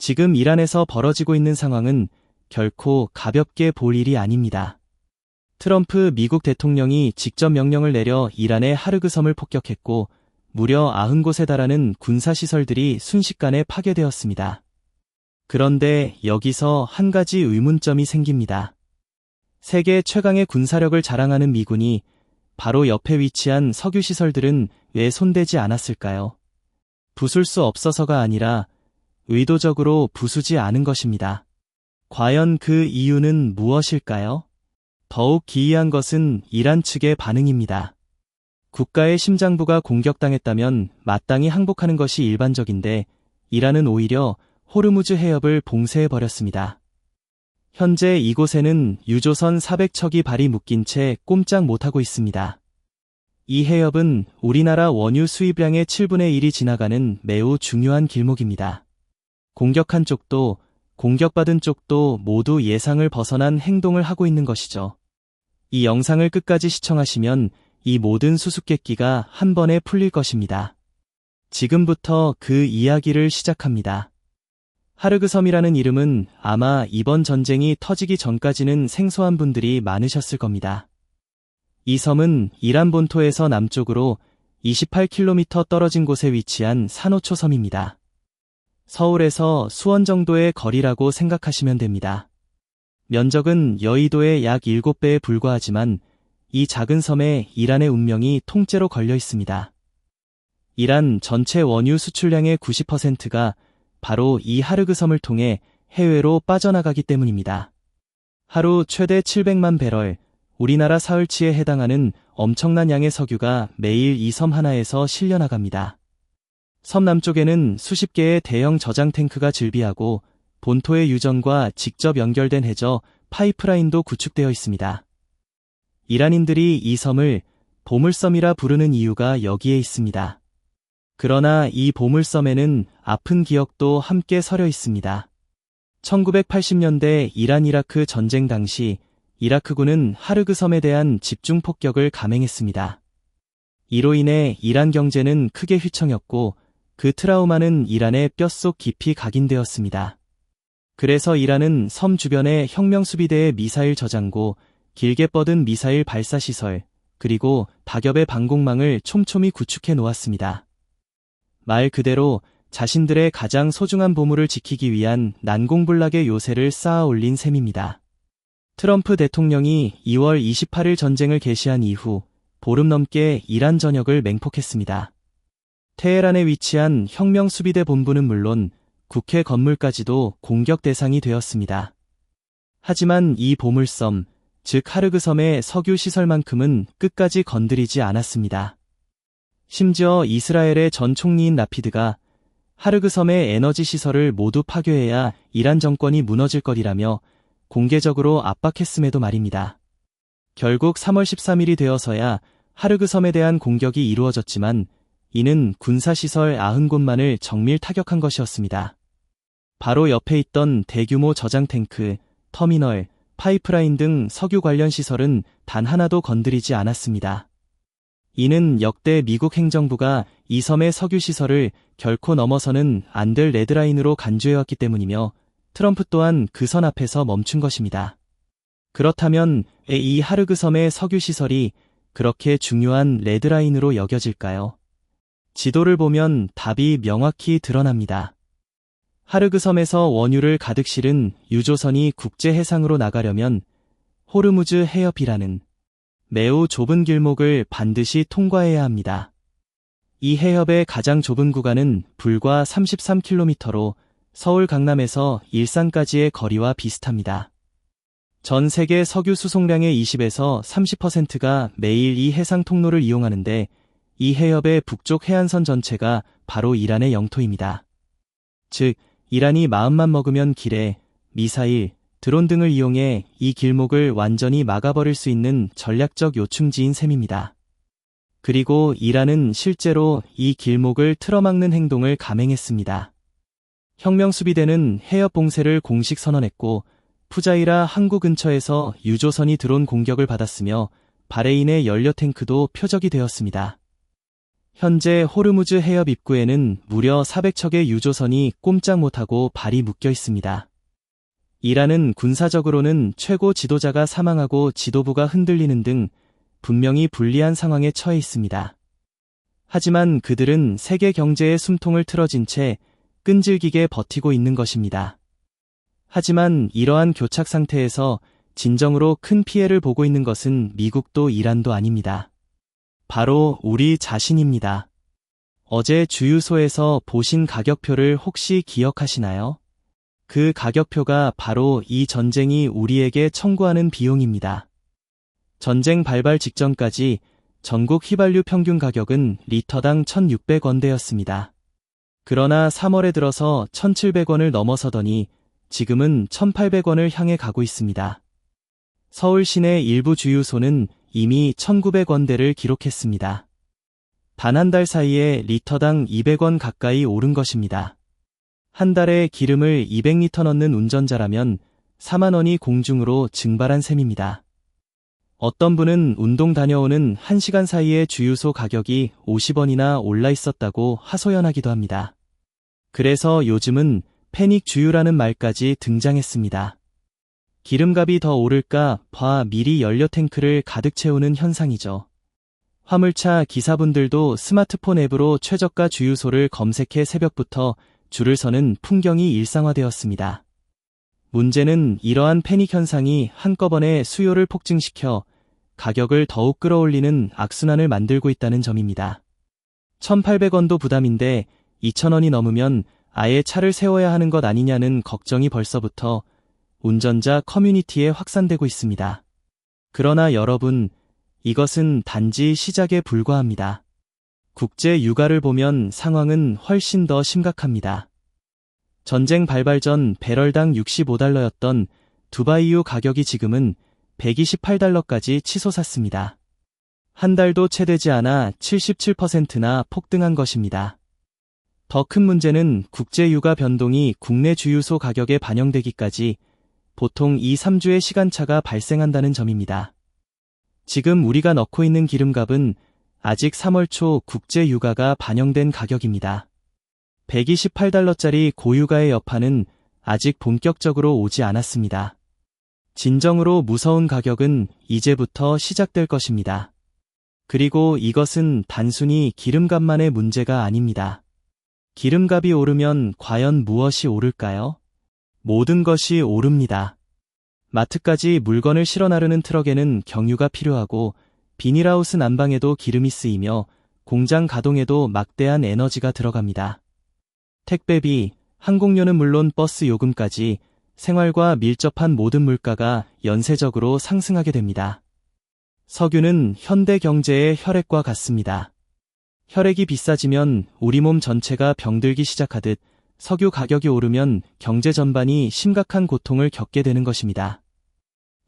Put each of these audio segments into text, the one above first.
지금 이란에서 벌어지고 있는 상황은 결코 가볍게 볼 일이 아닙니다. 트럼프 미국 대통령이 직접 명령을 내려 이란의 하르그 섬을 폭격했고 무려 90곳에 달하는 군사시설들이 순식간에 파괴되었습니다. 그런데 여기서 한 가지 의문점이 생깁니다. 세계 최강의 군사력을 자랑하는 미군이 바로 옆에 위치한 석유시설들은 왜 손대지 않았을까요? 부술 수 없어서가 아니라 의도적으로 부수지 않은 것입니다. 과연 그 이유는 무엇일까요? 더욱 기이한 것은 이란 측의 반응입니다. 국가의 심장부가 공격당했다면 마땅히 항복하는 것이 일반적인데 이란은 오히려 호르무즈 해협을 봉쇄해버렸습니다. 현재 이곳에는 유조선 400척이 발이 묶인 채 꼼짝 못하고 있습니다. 이 해협은 우리나라 원유 수입량의 7분의 1이 지나가는 매우 중요한 길목입니다. 공격한 쪽도 공격받은 쪽도 모두 예상을 벗어난 행동을 하고 있는 것이죠. 이 영상을 끝까지 시청하시면 이 모든 수수께끼가 한 번에 풀릴 것입니다. 지금부터 그 이야기를 시작합니다. 하르그 섬이라는 이름은 아마 이번 전쟁이 터지기 전까지는 생소한 분들이 많으셨을 겁니다. 이 섬은 이란 본토에서 남쪽으로 28km 떨어진 곳에 위치한 산호초 섬입니다. 서울에서 수원 정도의 거리라고 생각하시면 됩니다. 면적은 여의도의 약 7배에 불과하지만 이 작은 섬에 이란의 운명이 통째로 걸려 있습니다. 이란 전체 원유 수출량의 90%가 바로 이 하르그 섬을 통해 해외로 빠져나가기 때문입니다. 하루 최대 700만 배럴, 우리나라 사흘치에 해당하는 엄청난 양의 석유가 매일 이 섬 하나에서 실려나갑니다. 섬 남쪽에는 수십 개의 대형 저장 탱크가 즐비하고 본토의 유전과 직접 연결된 해저 파이프라인도 구축되어 있습니다. 이란인들이 이 섬을 보물섬이라 부르는 이유가 여기에 있습니다. 그러나 이 보물섬에는 아픈 기억도 함께 서려 있습니다. 1980년대 이란-이라크 전쟁 당시 이라크군은 하르그 섬에 대한 집중 폭격을 감행했습니다. 이로 인해 이란 경제는 크게 휘청였고 그 트라우마는 이란의 뼛속 깊이 각인되었습니다. 그래서 이란은 섬 주변에 혁명수비대의 미사일 저장고, 길게 뻗은 미사일 발사시설, 그리고 다겹의 방공망을 촘촘히 구축해 놓았습니다. 말 그대로 자신들의 가장 소중한 보물을 지키기 위한 난공불락의 요새를 쌓아 올린 셈입니다. 트럼프 대통령이 2월 28일 전쟁을 개시한 이후 보름 넘게 이란 전역을 맹폭했습니다. 테헤란에 위치한 혁명수비대 본부는 물론 국회 건물까지도 공격 대상이 되었습니다. 하지만 이 보물섬, 즉 하르그 섬의 석유 시설만큼은 끝까지 건드리지 않았습니다. 심지어 이스라엘의 전 총리인 라피드가 하르그 섬의 에너지 시설을 모두 파괴해야 이란 정권이 무너질 거리라며 공개적으로 압박했음에도 말입니다. 결국 3월 13일이 되어서야 하르그 섬에 대한 공격이 이루어졌지만 이는 군사시설 90곳만을 정밀 타격한 것이었습니다. 바로 옆에 있던 대규모 저장 탱크, 터미널, 파이프라인 등 석유 관련 시설은 단 하나도 건드리지 않았습니다. 이는 역대 미국 행정부가 이 섬의 석유 시설을 결코 넘어서는 안 될 레드라인으로 간주해왔기 때문이며 트럼프 또한 그 선 앞에서 멈춘 것입니다. 그렇다면 왜 이 하르그 섬의 석유 시설이 그렇게 중요한 레드라인으로 여겨질까요? 지도를 보면 답이 명확히 드러납니다. 하르그 섬에서 원유를 가득 실은 유조선이 국제 해상으로 나가려면 호르무즈 해협이라는 매우 좁은 길목을 반드시 통과해야 합니다. 이 해협의 가장 좁은 구간은 불과 33km로 서울 강남에서 일산까지의 거리와 비슷합니다. 전 세계 석유 수송량의 20에서 30%가 매일 이 해상 통로를 이용하는데 이 해협의 북쪽 해안선 전체가 바로 이란의 영토입니다. 즉, 이란이 마음만 먹으면 길에 미사일, 드론 등을 이용해 이 길목을 완전히 막아버릴 수 있는 전략적 요충지인 셈입니다. 그리고 이란은 실제로 이 길목을 틀어막는 행동을 감행했습니다. 혁명수비대는 해협 봉쇄를 공식 선언했고 푸자이라 항구 근처에서 유조선이 드론 공격을 받았으며 바레인의 연료 탱크도 표적이 되었습니다. 현재 호르무즈 해협 입구에는 무려 400척의 유조선이 꼼짝 못하고 발이 묶여 있습니다. 이란은 군사적으로는 최고 지도자가 사망하고 지도부가 흔들리는 등 분명히 불리한 상황에 처해 있습니다. 하지만 그들은 세계 경제의 숨통을 틀어진 채 끈질기게 버티고 있는 것입니다. 하지만 이러한 교착 상태에서 진정으로 큰 피해를 보고 있는 것은 미국도 이란도 아닙니다. 바로 우리 자신입니다. 어제 주유소에서 보신 가격표를 혹시 기억하시나요? 그 가격표가 바로 이 전쟁이 우리에게 청구하는 비용입니다. 전쟁 발발 직전까지 전국 휘발유 평균 가격은 리터당 1,600원대였습니다. 그러나 3월에 들어서 1,700원을 넘어서더니 지금은 1,800원을 향해 가고 있습니다. 서울 시내 일부 주유소는 이미 1,900원대를 기록했습니다. 단 한 달 사이에 리터당 200원 가까이 오른 것입니다. 한 달에 기름을 200리터 넣는 운전자라면 4만 원이 공중으로 증발한 셈입니다. 어떤 분은 운동 다녀오는 1시간 사이에 주유소 가격이 50원이나 올라 있었다고 하소연하기도 합니다. 그래서 요즘은 패닉 주유라는 말까지 등장했습니다. 기름값이 더 오를까 봐 미리 연료 탱크를 가득 채우는 현상이죠. 화물차 기사분들도 스마트폰 앱으로 최저가 주유소를 검색해 새벽부터 줄을 서는 풍경이 일상화되었습니다. 문제는 이러한 패닉 현상이 한꺼번에 수요를 폭증시켜 가격을 더욱 끌어올리는 악순환을 만들고 있다는 점입니다. 1,800원도 부담인데 2,000원이 넘으면 아예 차를 세워야 하는 것 아니냐는 걱정이 벌써부터 운전자 커뮤니티에 확산되고 있습니다. 그러나 여러분, 이것은 단지 시작에 불과합니다. 국제 유가를 보면 상황은 훨씬 더 심각합니다. 전쟁 발발 전 배럴당 65달러였던 두바이유 가격이 지금은 128달러까지 치솟았습니다. 한 달도 채 되지 않아 77%나 폭등한 것입니다. 더 큰 문제는 국제 유가 변동이 국내 주유소 가격에 반영되기까지 보통 2-3주의 시간차가 발생한다는 점입니다. 지금 우리가 넣고 있는 기름값은 아직 3월 초 국제 유가가 반영된 가격입니다. 128달러짜리 고유가의 여파는 아직 본격적으로 오지 않았습니다. 진정으로 무서운 가격은 이제부터 시작될 것입니다. 그리고 이것은 단순히 기름값만의 문제가 아닙니다. 기름값이 오르면 과연 무엇이 오를까요? 모든 것이 오릅니다. 마트까지 물건을 실어 나르는 트럭에는 경유가 필요하고 비닐하우스 난방에도 기름이 쓰이며 공장 가동에도 막대한 에너지가 들어갑니다. 택배비, 항공료는 물론 버스 요금까지 생활과 밀접한 모든 물가가 연쇄적으로 상승하게 됩니다. 석유는 현대 경제의 혈액과 같습니다. 혈액이 비싸지면 우리 몸 전체가 병들기 시작하듯 석유 가격이 오르면 경제 전반이 심각한 고통을 겪게 되는 것입니다.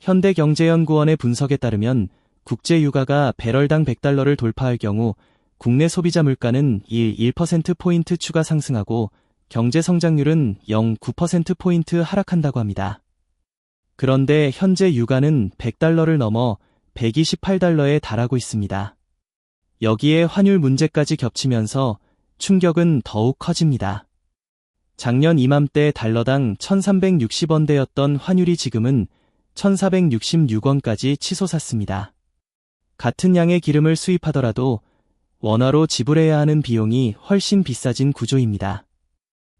현대경제연구원의 분석에 따르면 국제 유가가 배럴당 100달러를 돌파할 경우 국내 소비자 물가는 1%포인트 추가 상승하고 경제 성장률은 0.9%포인트 하락한다고 합니다. 그런데 현재 유가는 100달러를 넘어 128달러에 달하고 있습니다. 여기에 환율 문제까지 겹치면서 충격은 더욱 커집니다. 작년 이맘때 달러당 1,360원대였던 환율이 지금은 1,466원까지 치솟았습니다. 같은 양의 기름을 수입하더라도 원화로 지불해야 하는 비용이 훨씬 비싸진 구조입니다.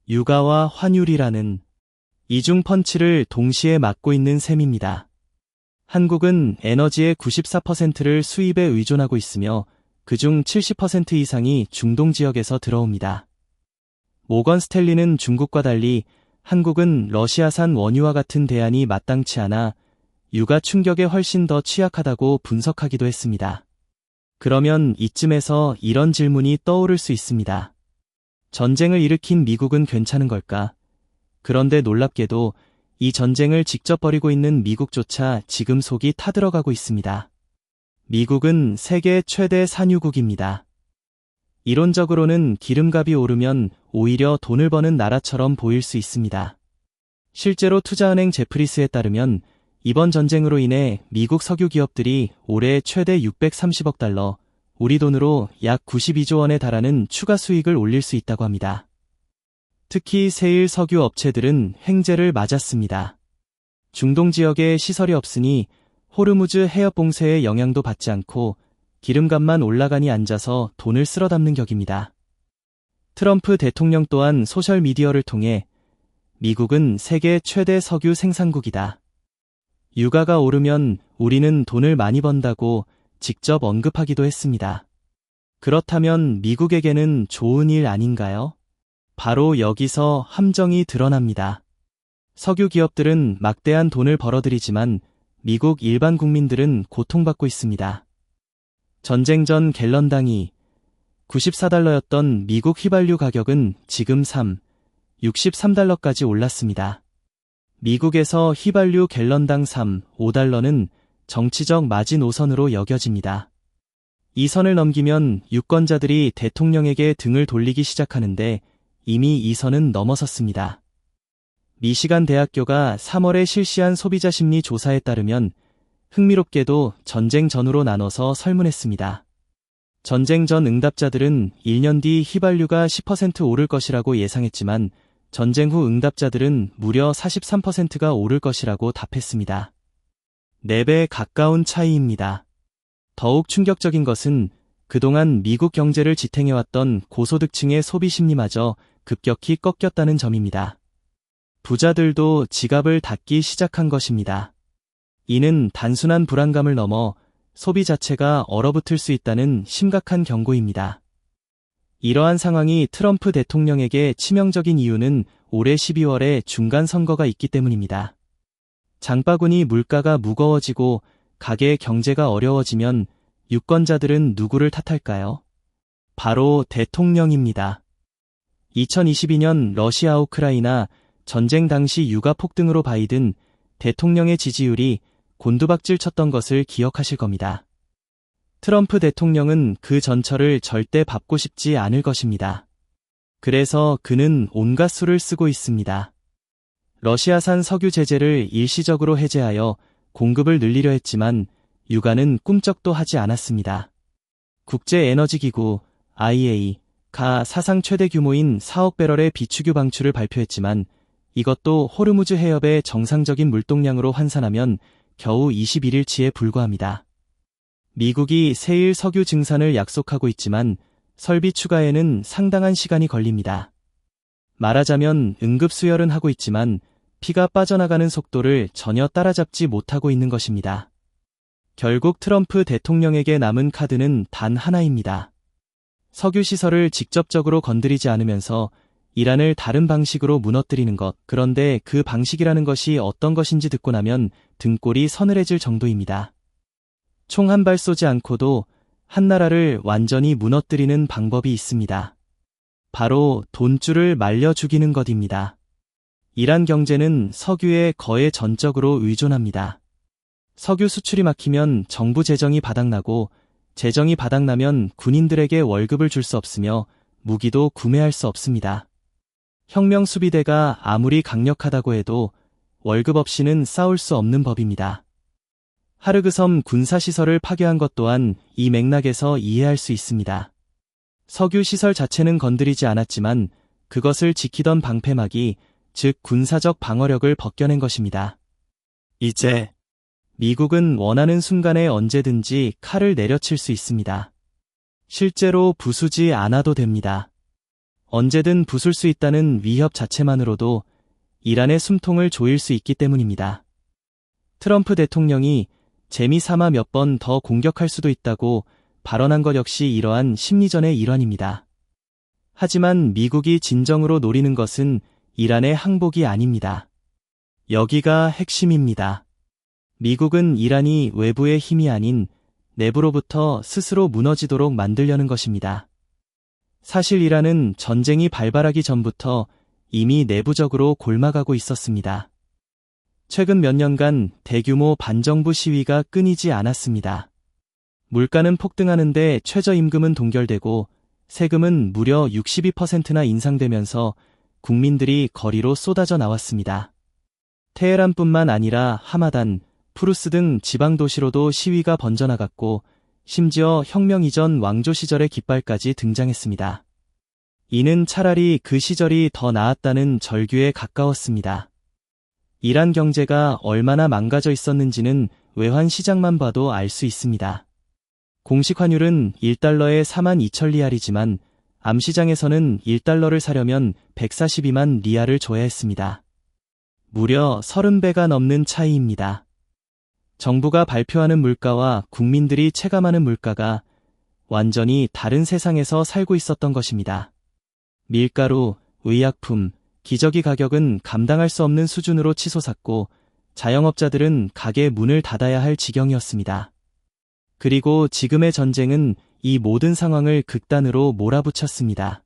유가와 환율이라는 이중 펀치를 동시에 맞고 있는 셈입니다. 한국은 에너지의 94%를 수입에 의존하고 있으며 그중 70% 이상이 중동 지역에서 들어옵니다. 모건 스탠리는 중국과 달리 한국은 러시아산 원유와 같은 대안이 마땅치 않아 유가 충격에 훨씬 더 취약하다고 분석하기도 했습니다. 그러면 이쯤에서 이런 질문이 떠오를 수 있습니다. 전쟁을 일으킨 미국은 괜찮은 걸까? 그런데 놀랍게도 이 전쟁을 직접 벌이고 있는 미국조차 지금 속이 타들어가고 있습니다. 미국은 세계 최대 산유국입니다. 이론적으로는 기름값이 오르면 오히려 돈을 버는 나라처럼 보일 수 있습니다. 실제로 투자은행 제프리스에 따르면 이번 전쟁으로 인해 미국 석유 기업들이 올해 최대 630억 달러, 우리 돈으로 약 92조 원에 달하는 추가 수익을 올릴 수 있다고 합니다. 특히 세일 석유 업체들은 행제를 맞았습니다. 중동 지역에 시설이 없으니 호르무즈 해협 봉쇄의 영향도 받지 않고 기름값만 올라가니 앉아서 돈을 쓸어 담는 격입니다. 트럼프 대통령 또한 소셜미디어를 통해 미국은 세계 최대 석유 생산국이다. 유가가 오르면 우리는 돈을 많이 번다고 직접 언급하기도 했습니다. 그렇다면 미국에게는 좋은 일 아닌가요? 바로 여기서 함정이 드러납니다. 석유 기업들은 막대한 돈을 벌어들이지만 미국 일반 국민들은 고통받고 있습니다. 전쟁 전 갤런당이 94달러였던 미국 휘발유 가격은 지금 63달러까지 올랐습니다. 미국에서 휘발유 갤런당 5달러는 정치적 마지노선으로 여겨집니다. 이 선을 넘기면 유권자들이 대통령에게 등을 돌리기 시작하는데 이미 이 선은 넘어섰습니다. 미시간 대학교가 3월에 실시한 소비자 심리 조사에 따르면 흥미롭게도 전쟁 전후로 나눠서 설문했습니다. 전쟁 전 응답자들은 1년 뒤 휘발유가 10% 오를 것이라고 예상했지만 전쟁 후 응답자들은 무려 43%가 오를 것이라고 답했습니다. 4배 가까운 차이입니다. 더욱 충격적인 것은 그동안 미국 경제를 지탱해왔던 고소득층의 소비 심리마저 급격히 꺾였다는 점입니다. 부자들도 지갑을 닫기 시작한 것입니다. 이는 단순한 불안감을 넘어 소비 자체가 얼어붙을 수 있다는 심각한 경고입니다. 이러한 상황이 트럼프 대통령에게 치명적인 이유는 올해 12월에 중간선거가 있기 때문입니다. 장바구니 물가가 무거워지고 가계 경제가 어려워지면 유권자들은 누구를 탓할까요? 바로 대통령입니다. 2022년 러시아 우크라이나 전쟁 당시 유가 폭등으로 바이든 대통령의 지지율이 곤두박질 쳤던 것을 기억하실 겁니다. 트럼프 대통령은 그 전철을 절대 밟고 싶지 않을 것입니다. 그래서 그는 온갖 수를 쓰고 있습니다. 러시아산 석유 제재를 일시적으로 해제하여 공급을 늘리려 했지만 유가는 꿈쩍도 하지 않았습니다. 국제에너지기구 IEA가 사상 최대 규모인 4억 배럴의 비축유 방출을 발표했지만 이것도 호르무즈 해협의 정상적인 물동량으로 환산하면 겨우 21일치에 불과합니다. 미국이 세일 석유 증산을 약속하고 있지만 설비 추가에는 상당한 시간이 걸립니다. 말하자면 응급수혈은 하고 있지만 피가 빠져나가는 속도를 전혀 따라잡지 못하고 있는 것입니다. 결국 트럼프 대통령에게 남은 카드는 단 하나입니다. 석유 시설을 직접적으로 건드리지 않으면서 이란을 다른 방식으로 무너뜨리는 것. 그런데 그 방식이라는 것이 어떤 것인지 듣고 나면 등골이 서늘해질 정도입니다. 총 한 발 쏘지 않고도 한 나라를 완전히 무너뜨리는 방법이 있습니다. 바로 돈줄을 말려 죽이는 것입니다. 이란 경제는 석유에 거의 전적으로 의존합니다. 석유 수출이 막히면 정부 재정이 바닥나고 재정이 바닥나면 군인들에게 월급을 줄 수 없으며 무기도 구매할 수 없습니다. 혁명 수비대가 아무리 강력하다고 해도 월급 없이는 싸울 수 없는 법입니다. 하르그섬 군사시설을 파괴한 것 또한 이 맥락에서 이해할 수 있습니다. 석유 시설 자체는 건드리지 않았지만 그것을 지키던 방패막이 즉 군사적 방어력을 벗겨낸 것입니다. 이제 미국은 원하는 순간에 언제든지 칼을 내려칠 수 있습니다. 실제로 부수지 않아도 됩니다. 언제든 부술 수 있다는 위협 자체만으로도 이란의 숨통을 조일 수 있기 때문입니다. 트럼프 대통령이 재미삼아 몇 번 더 공격할 수도 있다고 발언한 것 역시 이러한 심리전의 일환입니다. 하지만 미국이 진정으로 노리는 것은 이란의 항복이 아닙니다. 여기가 핵심입니다. 미국은 이란이 외부의 힘이 아닌 내부로부터 스스로 무너지도록 만들려는 것입니다. 사실 이란은 전쟁이 발발하기 전부터 이미 내부적으로 골마가고 있었습니다. 최근 몇 년간 대규모 반정부 시위가 끊이지 않았습니다. 물가는 폭등하는데 최저임금은 동결되고 세금은 무려 62%나 인상되면서 국민들이 거리로 쏟아져 나왔습니다. 테헤란뿐만 아니라 하마단, 푸루스 등 지방 도시로도 시위가 번져나갔고 심지어 혁명 이전 왕조 시절의 깃발까지 등장했습니다. 이는 차라리 그 시절이 더 나았다는 절규에 가까웠습니다. 이란 경제가 얼마나 망가져 있었는지는 외환 시장만 봐도 알 수 있습니다. 공식 환율은 1달러에 42,000리알이지만 암시장에서는 1달러를 사려면 142만 리알을 줘야 했습니다. 무려 30배가 넘는 차이입니다. 정부가 발표하는 물가와 국민들이 체감하는 물가가 완전히 다른 세상에서 살고 있었던 것입니다. 밀가루, 의약품, 기저귀 가격은 감당할 수 없는 수준으로 치솟았고 자영업자들은 가게 문을 닫아야 할 지경이었습니다. 그리고 지금의 전쟁은 이 모든 상황을 극단으로 몰아붙였습니다.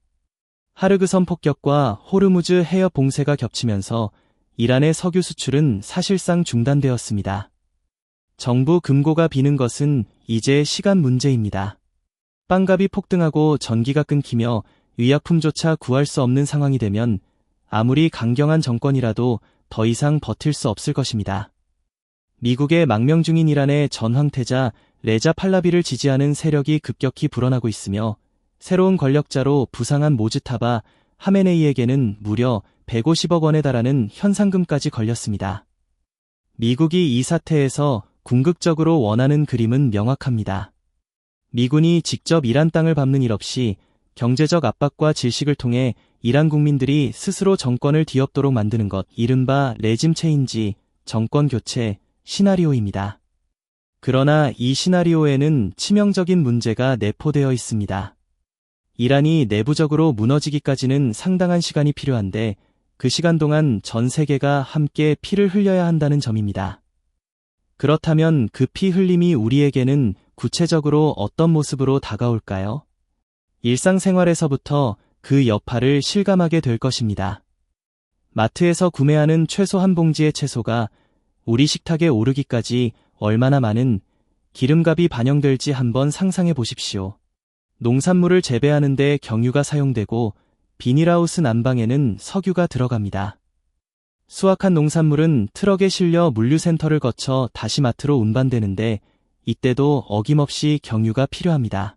하르그섬 폭격과 호르무즈 해협 봉쇄가 겹치면서 이란의 석유 수출은 사실상 중단되었습니다. 정부 금고가 비는 것은 이제 시간 문제입니다. 빵값이 폭등하고 전기가 끊기며 의약품조차 구할 수 없는 상황이 되면 아무리 강경한 정권이라도 더 이상 버틸 수 없을 것입니다. 미국의 망명 중인 이란의 전 황태자 레자 팔라비를 지지하는 세력이 급격히 불어나고 있으며 새로운 권력자로 부상한 모즈타바 하메네이에게는 무려 150억 원에 달하는 현상금까지 걸렸습니다. 미국이 이 사태에서 궁극적으로 원하는 그림은 명확합니다. 미군이 직접 이란 땅을 밟는 일 없이 경제적 압박과 질식을 통해 이란 국민들이 스스로 정권을 뒤엎도록 만드는 것, 이른바 레짐 체인지, 정권 교체 시나리오입니다. 그러나 이 시나리오에는 치명적인 문제가 내포되어 있습니다. 이란이 내부적으로 무너지기까지는 상당한 시간이 필요한데 그 시간 동안 전 세계가 함께 피를 흘려야 한다는 점입니다. 그렇다면 그 피 흘림이 우리에게는 구체적으로 어떤 모습으로 다가올까요? 일상생활에서부터 그 여파를 실감하게 될 것입니다. 마트에서 구매하는 채소 한 봉지의 채소가 우리 식탁에 오르기까지 얼마나 많은 기름값이 반영될지 한번 상상해 보십시오. 농산물을 재배하는 데 경유가 사용되고 비닐하우스 난방에는 석유가 들어갑니다. 수확한 농산물은 트럭에 실려 물류센터를 거쳐 다시 마트로 운반되는데 이때도 어김없이 경유가 필요합니다.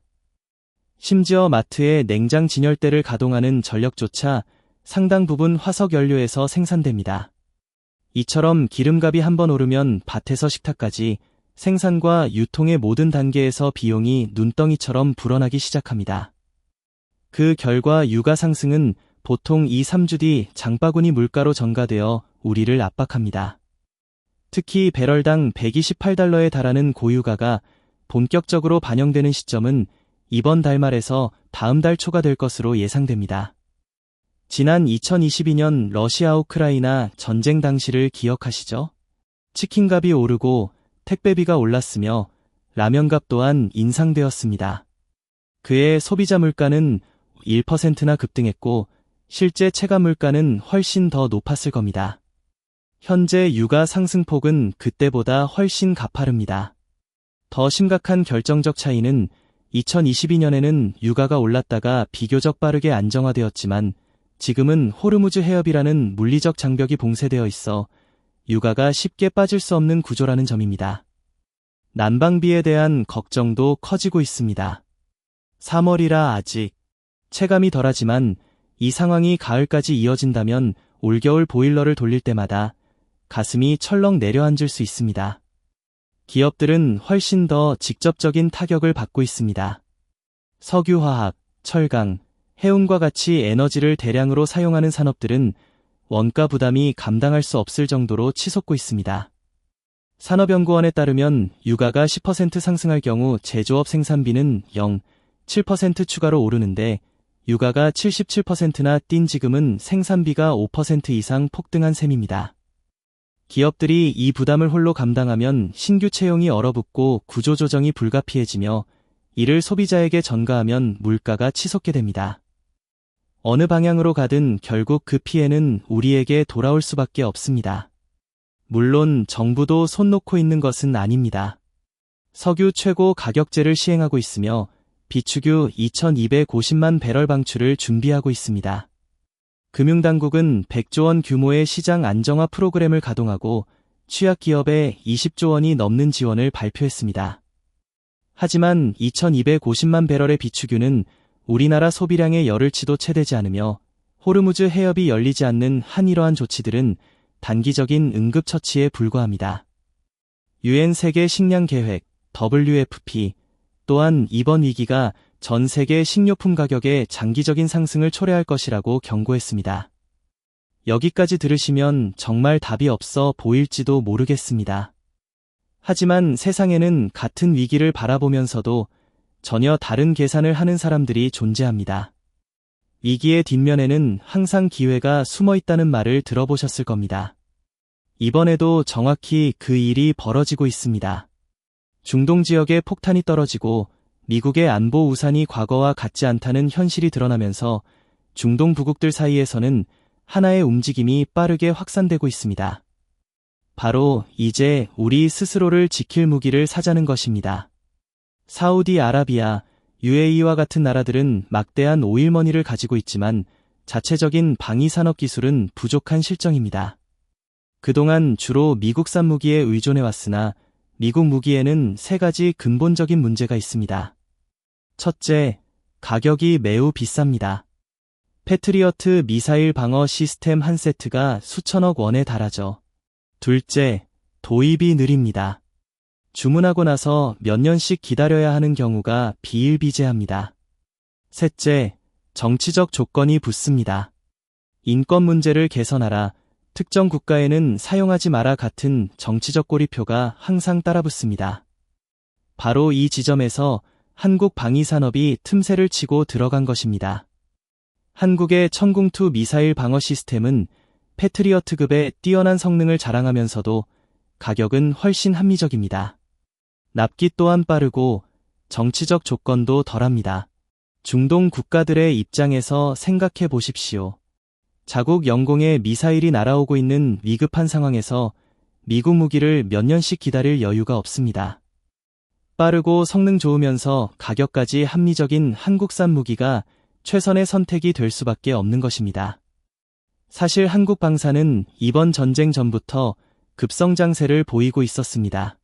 심지어 마트의 냉장 진열대를 가동하는 전력조차 상당 부분 화석 연료에서 생산됩니다. 이처럼 기름값이 한번 오르면 밭에서 식탁까지 생산과 유통의 모든 단계에서 비용이 눈덩이처럼 불어나기 시작합니다. 그 결과 유가 상승은 보통 2-3주 뒤 장바구니 물가로 전가되어 우리를 압박합니다. 특히 배럴당 128달러에 달하는 고유가가 본격적으로 반영되는 시점은 이번 달 말에서 다음 달 초가 될 것으로 예상됩니다. 지난 2022년 러시아 우크라이나 전쟁 당시를 기억하시죠? 치킨값이 오르고 택배비가 올랐으며 라면값 또한 인상되었습니다. 그해 소비자 물가는 1%나 급등했고 실제 체감 물가는 훨씬 더 높았을 겁니다. 현재 유가 상승폭은 그때보다 훨씬 가파릅니다. 더 심각한 결정적 차이는 2022년에는 유가가 올랐다가 비교적 빠르게 안정화되었지만 지금은 호르무즈 해협이라는 물리적 장벽이 봉쇄되어 있어 유가가 쉽게 빠질 수 없는 구조라는 점입니다. 난방비에 대한 걱정도 커지고 있습니다. 3월이라 아직 체감이 덜하지만 이 상황이 가을까지 이어진다면 올겨울 보일러를 돌릴 때마다 가슴이 철렁 내려앉을 수 있습니다. 기업들은 훨씬 더 직접적인 타격을 받고 있습니다. 석유화학, 철강, 해운과 같이 에너지를 대량으로 사용하는 산업들은 원가 부담이 감당할 수 없을 정도로 치솟고 있습니다. 산업연구원에 따르면 유가가 10% 상승할 경우 제조업 생산비는 0.7% 추가로 오르는데 유가가 77%나 뛴 지금은 생산비가 5% 이상 폭등한 셈입니다. 기업들이 이 부담을 홀로 감당하면 신규 채용이 얼어붙고 구조조정이 불가피해지며 이를 소비자에게 전가하면 물가가 치솟게 됩니다. 어느 방향으로 가든 결국 그 피해는 우리에게 돌아올 수밖에 없습니다. 물론 정부도 손 놓고 있는 것은 아닙니다. 석유 최고 가격제를 시행하고 있으며 비축유 2250만 배럴 방출을 준비하고 있습니다. 금융당국은 100조 원 규모의 시장 안정화 프로그램을 가동하고 취약기업에 20조 원이 넘는 지원을 발표했습니다. 하지만 2250만 배럴의 비축유는 우리나라 소비량의 열흘치도 채되지 않으며 호르무즈 해협이 열리지 않는 한 이러한 조치들은 단기적인 응급처치에 불과합니다. 유엔 세계 식량 계획 WFP 또한 이번 위기가 전 세계 식료품 가격의 장기적인 상승을 초래할 것이라고 경고했습니다. 여기까지 들으시면 정말 답이 없어 보일지도 모르겠습니다. 하지만 세상에는 같은 위기를 바라보면서도 전혀 다른 계산을 하는 사람들이 존재합니다. 위기의 뒷면에는 항상 기회가 숨어 있다는 말을 들어보셨을 겁니다. 이번에도 정확히 그 일이 벌어지고 있습니다. 중동 지역에 폭탄이 떨어지고 미국의 안보 우산이 과거와 같지 않다는 현실이 드러나면서 중동 부국들 사이에서는 하나의 움직임이 빠르게 확산되고 있습니다. 바로 이제 우리 스스로를 지킬 무기를 사자는 것입니다. 사우디아라비아, UAE와 같은 나라들은 막대한 오일머니를 가지고 있지만 자체적인 방위산업 기술은 부족한 실정입니다. 그동안 주로 미국산 무기에 의존해왔으나 미국 무기에는 세 가지 근본적인 문제가 있습니다. 첫째, 가격이 매우 비쌉니다. 패트리어트 미사일 방어 시스템 한 세트가 수천억 원에 달하죠. 둘째, 도입이 느립니다. 주문하고 나서 몇 년씩 기다려야 하는 경우가 비일비재합니다. 셋째, 정치적 조건이 붙습니다. 인권 문제를 개선하라, 특정 국가에는 사용하지 마라 같은 정치적 꼬리표가 항상 따라붙습니다. 바로 이 지점에서 한국 방위산업이 틈새를 치고 들어간 것입니다. 한국의 천궁2 미사일 방어 시스템은 패트리어트급의 뛰어난 성능을 자랑하면서도 가격은 훨씬 합리적입니다. 납기 또한 빠르고 정치적 조건도 덜합니다. 중동 국가들의 입장에서 생각해 보십시오. 자국 영공에 미사일이 날아오고 있는 위급한 상황에서 미국 무기를 몇 년씩 기다릴 여유가 없습니다. 빠르고 성능 좋으면서 가격까지 합리적인 한국산 무기가 최선의 선택이 될 수밖에 없는 것입니다. 사실 한국 방산은 이번 전쟁 전부터 급성장세를 보이고 있었습니다.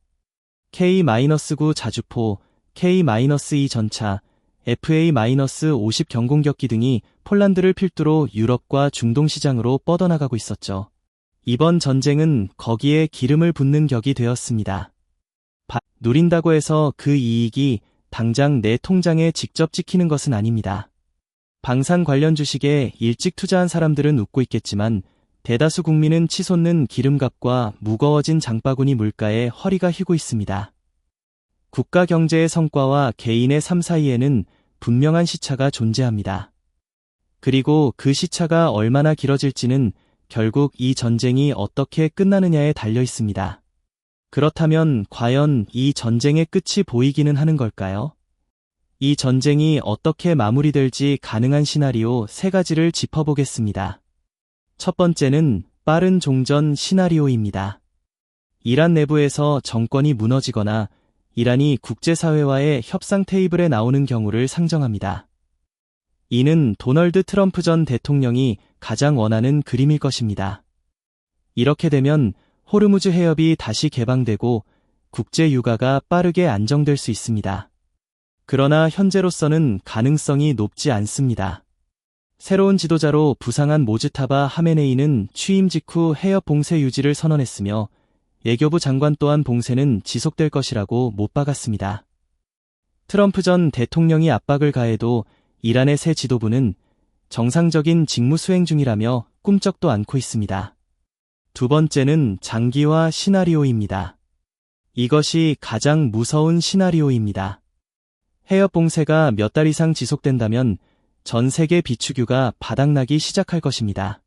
K-9 자주포, K-2 전차, FA-50 경공격기 등이 폴란드를 필두로 유럽과 중동 시장으로 뻗어나가고 있었죠. 이번 전쟁은 거기에 기름을 붓는 격이 되었습니다. 누린다고 해서 그 이익이 당장 내 통장에 직접 찍히는 것은 아닙니다. 방산 관련 주식에 일찍 투자한 사람들은 웃고 있겠지만 대다수 국민은 치솟는 기름값과 무거워진 장바구니 물가에 허리가 휘고 있습니다. 국가 경제의 성과와 개인의 삶 사이에는 분명한 시차가 존재합니다. 그리고 그 시차가 얼마나 길어질지는 결국 이 전쟁이 어떻게 끝나느냐에 달려 있습니다. 그렇다면 과연 이 전쟁의 끝이 보이기는 하는 걸까요? 이 전쟁이 어떻게 마무리될지 가능한 시나리오 세 가지를 짚어보겠습니다. 첫 번째는 빠른 종전 시나리오입니다. 이란 내부에서 정권이 무너지거나 이란이 국제사회와의 협상 테이블에 나오는 경우를 상정합니다. 이는 도널드 트럼프 전 대통령이 가장 원하는 그림일 것입니다. 이렇게 되면 호르무즈 해협이 다시 개방되고 국제 유가가 빠르게 안정될 수 있습니다. 그러나 현재로서는 가능성이 높지 않습니다. 새로운 지도자로 부상한 모즈타바 하메네이는 취임 직후 해협 봉쇄 유지를 선언했으며 외교부 장관 또한 봉쇄는 지속될 것이라고 못 박았습니다. 트럼프 전 대통령이 압박을 가해도 이란의 새 지도부는 정상적인 직무 수행 중이라며 꿈쩍도 않고 있습니다. 두 번째는 장기화 시나리오입니다. 이것이 가장 무서운 시나리오입니다. 해협 봉쇄가 몇 달 이상 지속된다면 전 세계 비축유가 바닥나기 시작할 것입니다.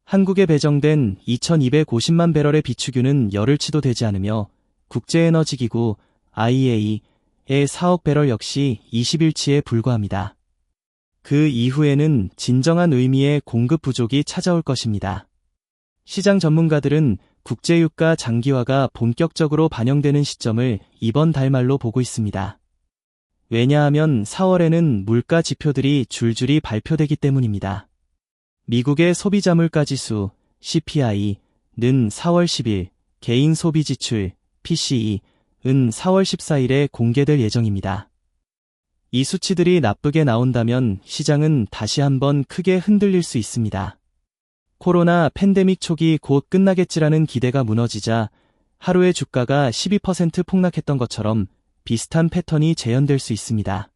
한국에 배정된 2250만 배럴의 비축유는 열흘치도 되지 않으며 국제에너지기구 IEA의 4억 배럴 역시 20일치에 불과합니다. 그 이후에는 진정한 의미의 공급 부족이 찾아올 것입니다. 시장 전문가들은 국제유가 장기화가 본격적으로 반영되는 시점을 이번 달 말로 보고 있습니다. 왜냐하면 4월에는 물가 지표들이 줄줄이 발표되기 때문입니다. 미국의 소비자 물가지수 CPI는 4월 10일, 개인 소비 지출 PCE 4월 14일에 공개될 예정입니다. 이 수치들이 나쁘게 나온다면 시장은 다시 한번 크게 흔들릴 수 있습니다. 코로나 팬데믹 초기 곧 끝나겠지라는 기대가 무너지자 하루에 주가가 12% 폭락했던 것처럼 비슷한 패턴이 재현될 수 있습니다.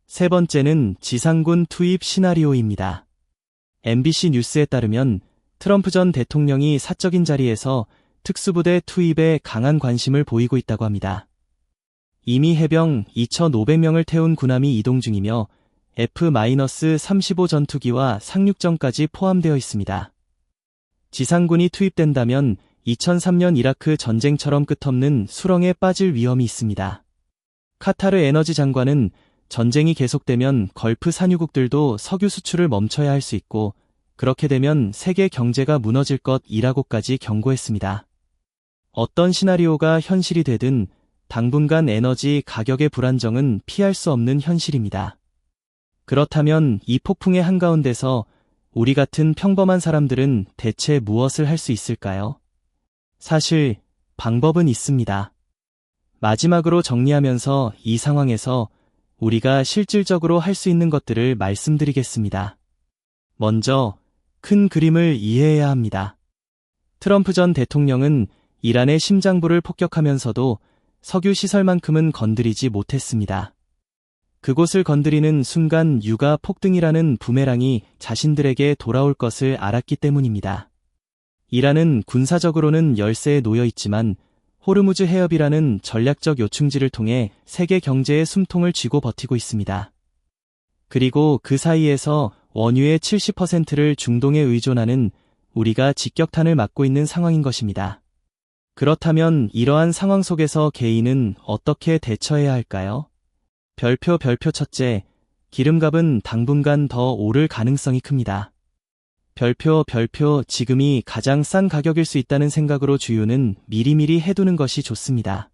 세 번째는 지상군 투입 시나리오입니다. MBC 뉴스에 따르면 트럼프 전 대통령이 사적인 자리에서 특수부대 투입에 강한 관심을 보이고 있다고 합니다. 이미 해병 2,500명을 태운 군함이 이동 중이며 F-35 전투기와 상륙전까지 포함되어 있습니다. 지상군이 투입된다면 2003년 이라크 전쟁처럼 끝없는 수렁에 빠질 위험이 있습니다. 카타르 에너지 장관은 전쟁이 계속되면 걸프 산유국들도 석유 수출을 멈춰야 할 수 있고 그렇게 되면 세계 경제가 무너질 것이라고까지 경고했습니다. 어떤 시나리오가 현실이 되든 당분간 에너지 가격의 불안정은 피할 수 없는 현실입니다. 그렇다면 이 폭풍의 한가운데서 우리 같은 평범한 사람들은 대체 무엇을 할 수 있을까요? 사실 방법은 있습니다. 마지막으로 정리하면서 이 상황에서 우리가 실질적으로 할 수 있는 것들을 말씀드리겠습니다. 먼저 큰 그림을 이해해야 합니다. 트럼프 전 대통령은 이란의 심장부를 폭격하면서도 석유 시설만큼은 건드리지 못했습니다. 그곳을 건드리는 순간 유가 폭등이라는 부메랑이 자신들에게 돌아올 것을 알았기 때문입니다. 이란은 군사적으로는 열세에 놓여 있지만 호르무즈 해협이라는 전략적 요충지를 통해 세계 경제의 숨통을 쥐고 버티고 있습니다. 그리고 그 사이에서 원유의 70%를 중동에 의존하는 우리가 직격탄을 맞고 있는 상황인 것입니다. 그렇다면 이러한 상황 속에서 개인은 어떻게 대처해야 할까요? 별표 첫째, 기름값은 당분간 더 오를 가능성이 큽니다. 별표 지금이 가장 싼 가격일 수 있다는 생각으로 주유는 미리미리 해두는 것이 좋습니다.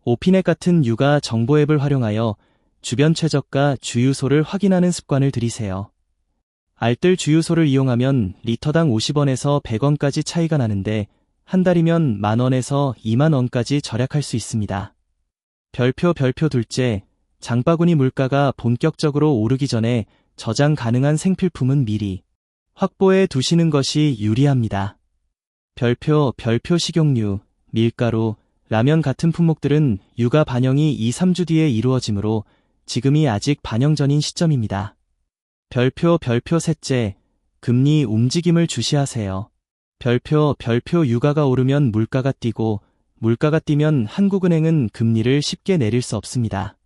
오피넷 같은 육아 정보 앱을 활용하여 주변 최저가 주유소를 확인하는 습관을 들이세요. 알뜰 주유소를 이용하면 리터당 50원에서 100원까지 차이가 나는데 한 달이면 10,000원에서 20,000원까지 절약할 수 있습니다. 별표 둘째, 장바구니 물가가 본격적으로 오르기 전에 저장 가능한 생필품은 미리 확보해 두시는 것이 유리합니다. 별표 식용유, 밀가루, 라면 같은 품목들은 유가 반영이 2-3주 뒤에 이루어지므로 지금이 아직 반영 전인 시점입니다. 별표 셋째, 금리 움직임을 주시하세요. 별표 유가가 오르면 물가가 뛰고 물가가 뛰면 한국은행은 금리를 쉽게 내릴 수 없습니다.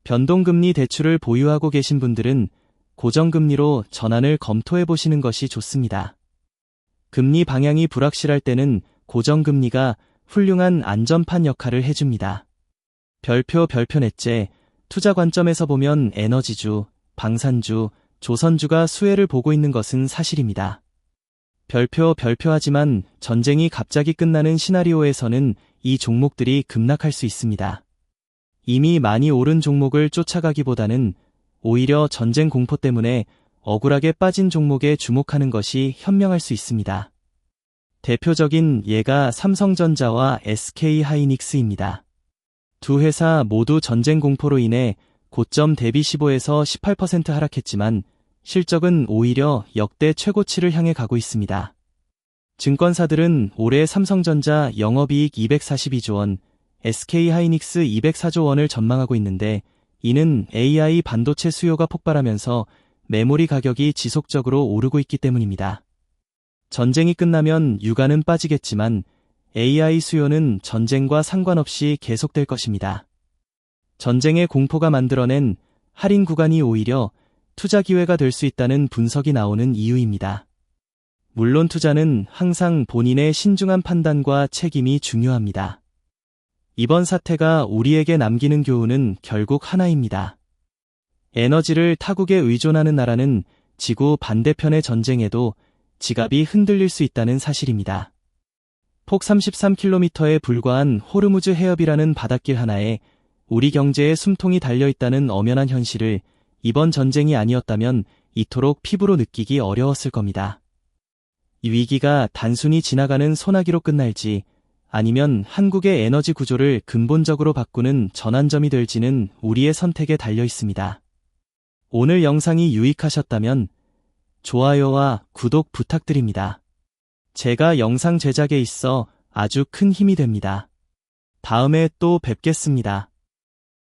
변동금리 대출을 보유하고 계신 분들은 고정금리로 전환을 검토해 보시는 것이 좋습니다. 금리 방향이 불확실할 때는 고정금리가 훌륭한 안전판 역할을 해줍니다. 별표 넷째, 투자 관점에서 보면 에너지주, 방산주, 조선주가 수혜를 보고 있는 것은 사실입니다. 별표 하지만 전쟁이 갑자기 끝나는 시나리오에서는 이 종목들이 급락할 수 있습니다. 이미 많이 오른 종목을 쫓아가기보다는 오히려 전쟁 공포 때문에 억울하게 빠진 종목에 주목하는 것이 현명할 수 있습니다. 대표적인 예가 삼성전자와 SK하이닉스입니다. 두 회사 모두 전쟁 공포로 인해 고점 대비 15에서 18% 하락했지만 실적은 오히려 역대 최고치를 향해 가고 있습니다. 증권사들은 올해 삼성전자 영업이익 242조 원, SK하이닉스 204조 원을 전망하고 있는데 이는 AI 반도체 수요가 폭발하면서 메모리 가격이 지속적으로 오르고 있기 때문입니다. 전쟁이 끝나면 유가는 빠지겠지만 AI 수요는 전쟁과 상관없이 계속될 것입니다. 전쟁의 공포가 만들어낸 할인 구간이 오히려 투자 기회가 될 수 있다는 분석이 나오는 이유입니다. 물론 투자는 항상 본인의 신중한 판단과 책임이 중요합니다. 이번 사태가 우리에게 남기는 교훈은 결국 하나입니다. 에너지를 타국에 의존하는 나라는 지구 반대편의 전쟁에도 지갑이 흔들릴 수 있다는 사실입니다. 폭 33km에 불과한 호르무즈 해협이라는 바닷길 하나에 우리 경제의 숨통이 달려있다는 엄연한 현실을 이번 전쟁이 아니었다면 이토록 피부로 느끼기 어려웠을 겁니다. 이 위기가 단순히 지나가는 소나기로 끝날지 아니면 한국의 에너지 구조를 근본적으로 바꾸는 전환점이 될지는 우리의 선택에 달려 있습니다. 오늘 영상이 유익하셨다면 좋아요와 구독 부탁드립니다. 제가 영상 제작에 있어 아주 큰 힘이 됩니다. 다음에 또 뵙겠습니다.